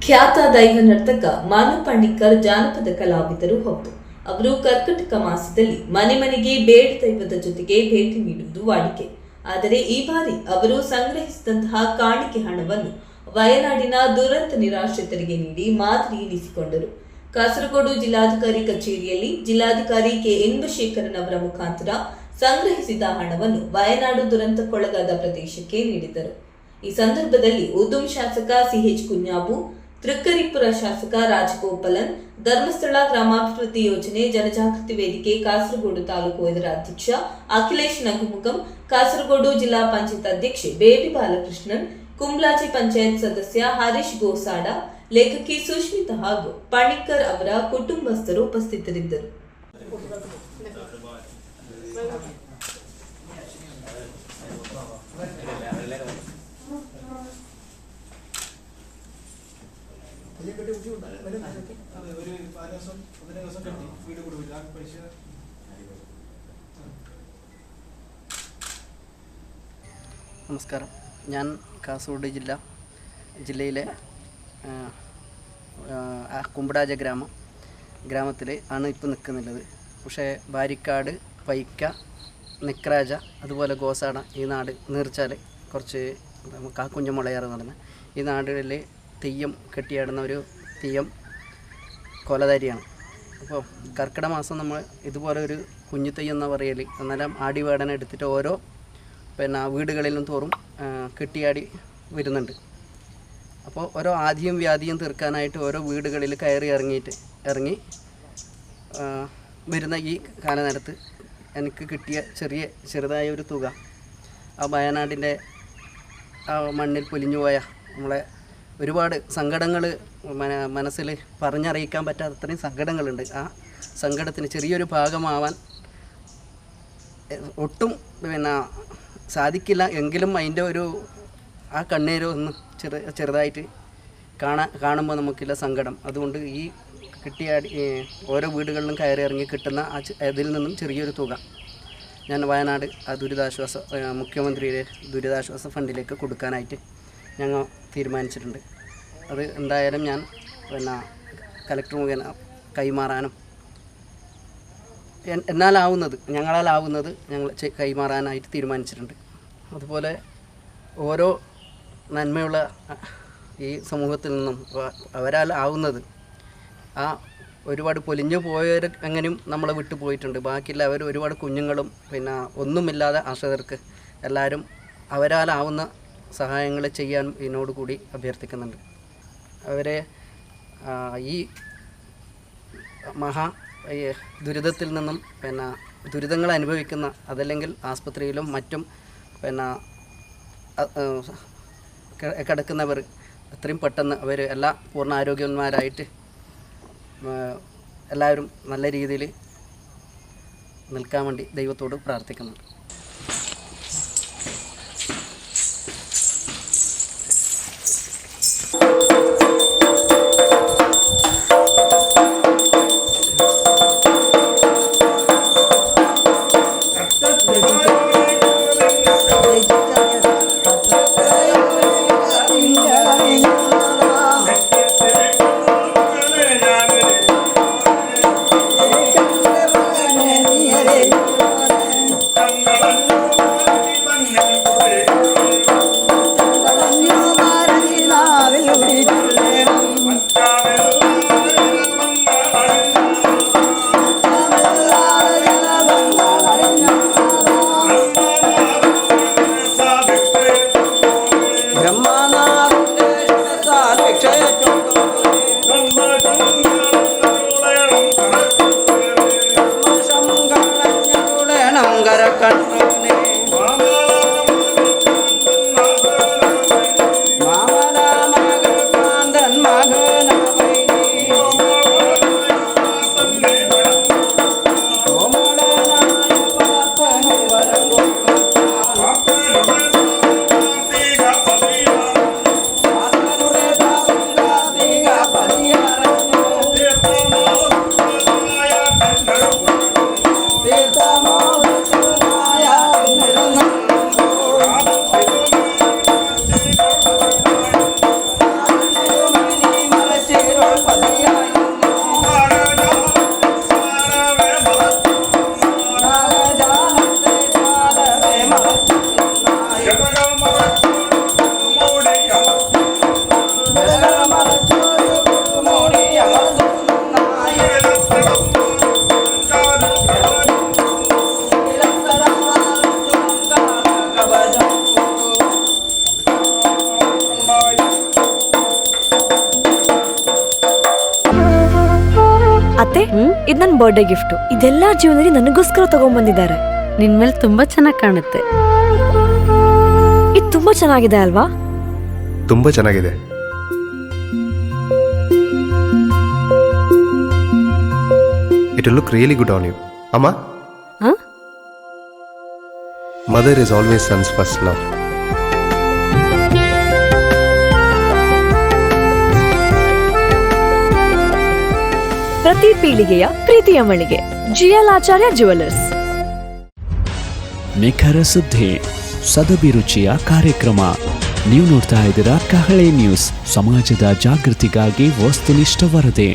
ಖ್ಯಾತ ದೈವ ನರ್ತಕ ಮಾನು ಪಣಿಕ್ಕರ್ ಜಾನಪದ ಕಲಾವಿದರು ಹೌದು. ಅವರು ಕರ್ಕಟಕ ಮಾಸದಲ್ಲಿ ಮನೆ ಮನೆಗೆ ಬೇಡ ದೈವದ ಜೊತೆಗೆ ಭೇಟಿ ನೀಡುವುದು ವಾಡಿಕೆ. ಆದರೆ ಈ ಬಾರಿ ಅವರು ಸಂಗ್ರಹಿಸಿದಂತಹ ಕಾಣಿಕೆ ಹಣವನ್ನು ವಯನಾಡಿನ ದುರಂತ ನಿರಾಶ್ರಿತರಿಗೆ ನೀಡಿ ಮಾದರಿ ಎನಿಸಿಕೊಂಡರು. ಕಾಸರಗೋಡು ಜಿಲ್ಲಾಧಿಕಾರಿ ಕಚೇರಿಯಲ್ಲಿ ಜಿಲ್ಲಾಧಿಕಾರಿ ಕೆ ಇನ್ಬಶೇಖರನ್ ಅವರ ಮುಖಾಂತರ ಸಂಗ್ರಹಿಸಿದ ಹಣವನ್ನು ವಯನಾಡು ದುರಂತಕ್ಕೊಳಗಾದ ಪ್ರದೇಶಕ್ಕೆ ನೀಡಿದರು. ಈ ಸಂದರ್ಭದಲ್ಲಿ ಉದುಂ ಶಾಸಕ ಸಿಎಚ್ ಕುഞ്ഞാಬು, ತೃಕ್ಕರಿಪುರ ಶಾಸಕ ರಾಜಗೋಪಾಲನ್, ಧರ್ಮಸ್ಥಳ ಗ್ರಾಮಾಭಿವೃದ್ಧಿ ಯೋಜನೆ ಜನಜಾಗೃತಿ ವೇದಿಕೆ ಕಾಸರಗೋಡು ತಾಲೂಕು ಇದರ ಅಧ್ಯಕ್ಷ ಅಖಿಲೇಶ್ ನಗುಮುಗಂ, ಕಾಸರಗೋಡು ಜಿಲ್ಲಾ ಪಂಚಾಯತ್ ಅಧ್ಯಕ್ಷೆ ಬೇಬಿ ಬಾಲಕೃಷ್ಣನ್, ಕುಂಬ್ಲಾಜಿ ಪಂಚಾಯತ್ ಸದಸ್ಯ ಹರೀಶ್ ಗೋಸಾಡ, ಲೇಖಕಿ ಸುಷ್ಮಿತಾ ಹಾಗೂ ಪಣಿಕ್ಕರ್ ಅವರ ಕುಟುಂಬಸ್ಥರು ಉಪಸ್ಥಿತರಿದ್ದರು. നമസ്കാരം. ഞാൻ കാസർഗോഡ് ജില്ലയിലെ കുമ്പടാജ ഗ്രാമത്തിൽ ആണ് ഇപ്പോൾ നിൽക്കുന്നുള്ളത്. പക്ഷേ ബാരിക്കാട്, പൈക്ക, നിക്രാജ, അതുപോലെ ഗോസാട ഈ നാട് നീർച്ചാൽ കുറച്ച് കാക്കുഞ്ഞമുളയാറ് നടന്ന ഈ നാടുകളിൽ തെയ്യം കെട്ടിയാടുന്ന ഒരു തെയ്യം കൊലധാരിയാണ്. അപ്പോൾ കർക്കിടക മാസം നമ്മൾ ഇതുപോലെ ഒരു കുഞ്ഞു തെയ്യം എന്ന് പറയൽ, അന്നേരം ആടിവേടന എടുത്തിട്ട് ഓരോ വീടുകളിലും തോറും കെട്ടിയാടി വരുന്നുണ്ട്. അപ്പോൾ ഓരോ ആദിയും വ്യാധിയും തീർക്കാനായിട്ട് ഓരോ വീടുകളിൽ ഇറങ്ങി വരുന്ന ഈ കാലനേരത്ത് എനിക്ക് കിട്ടിയ ചെറുതായ ഒരു തുക ആ വയനാടിൻ്റെ ആ മണ്ണിൽ പൊലിഞ്ഞുപോയ നമ്മളെ ഒരുപാട് സങ്കടങ്ങൾ മനസ്സിൽ പറഞ്ഞറിയിക്കാൻ പറ്റാത്ത അത്രയും സങ്കടങ്ങളുണ്ട്. ആ സങ്കടത്തിന് ചെറിയൊരു ഭാഗമാവാൻ ഒട്ടും സാധിക്കില്ല എങ്കിലും അതിൻ്റെ ആ കണ്ണീരോ ഒന്ന് ചെറുതായിട്ട് കാണുമ്പോൾ നമുക്കില്ല സങ്കടം. അതുകൊണ്ട് ഈ കിട്ടിയ ഓരോ വീടുകളിലും ഇറങ്ങി കിട്ടുന്ന അതിൽ നിന്നും ചെറിയൊരു തുക ഞാൻ വയനാട് മുഖ്യമന്ത്രിയുടെ ദുരിതാശ്വാസ ഫണ്ടിലേക്ക് കൊടുക്കാനായിട്ട് ഞങ്ങൾ തീരുമാനിച്ചിട്ടുണ്ട്. അത് എന്തായാലും ഞാൻ കലക്ടർ മുഖേന കൈമാറാനും ഞങ്ങളാലാവുന്നത് ഞങ്ങൾ കൈമാറാനായിട്ട് തീരുമാനിച്ചിട്ടുണ്ട്. അതുപോലെ ഓരോ നന്മയുള്ള ഈ സമൂഹത്തിൽ നിന്നും അവരാൽ ആവുന്നത് ആ ഒരുപാട് പൊലിഞ്ഞു പോയവർ എങ്ങനെയും നമ്മളെ വിട്ടു പോയിട്ടുണ്ട്. ബാക്കിയുള്ള അവർ ഒരുപാട് കുഞ്ഞുങ്ങളും ഒന്നുമില്ലാതെ ആശ്രിതർക്ക് എല്ലാവരും അവരാലാവുന്ന സഹായങ്ങൾ ചെയ്യാൻ ഇതിനോടുകൂടി അഭ്യർത്ഥിക്കുന്നുണ്ട്. അവരെ ഈ ദുരിതത്തിൽ നിന്നും ദുരിതങ്ങൾ അനുഭവിക്കുന്ന, അതല്ലെങ്കിൽ ആസ്പത്രിയിലും മറ്റും കിടക്കുന്നവർ എത്രയും പെട്ടെന്ന് അവർ പൂർണ്ണ ആരോഗ്യവാന്മാരായിട്ട് എല്ലാവരും നല്ല രീതിയിൽ നിൽക്കാൻ വേണ്ടി ദൈവത്തോട് പ്രാർത്ഥിക്കുന്നുണ്ട്. ಅತ್ತೆ, ಇದು ನನ್ನ ಬರ್ಡೇ ಗಿಫ್ಟ್. ಇದೆಲ್ಲ ಜೀವನದಲ್ಲಿ ನನಗೋಸ್ಕರ ತಗೊಂಡ್ಬಂದಿದ್ದಾರೆ. ನಿನ್ ಮೇಲೆ ತುಂಬಾ ಚೆನ್ನಾಗಿ ಕಾಣುತ್ತೆ. ಇದು ತುಂಬಾ ಚೆನ್ನಾಗಿದೆ ಅಲ್ವಾ? ತುಂಬ ಚೆನ್ನಾಗಿದೆ. It will look really good on you. Amma? Huh? Mother is always son's first love. ಪ್ರತಿ ಪೀಳಿಗೆಯ ಪ್ರೀತಿಯ ಮಳಿಗೆ GL ಆಚಾರ್ಯ ಜ್ಯುವೆಲರ್ಸ್. ನಿಖರ ಸುದ್ದಿ, ಸದಭಿರುಚಿಯ ಕಾರ್ಯಕ್ರಮ. ನೀವು ನೋಡ್ತಾ ಇದ್ದೀರಾ ಕಹಳೆ ನ್ಯೂಸ್, ಸಮಾಜದ ಜಾಗೃತಿಗಾಗಿ ವಸ್ತುನಿಷ್ಠ ವರದಿ.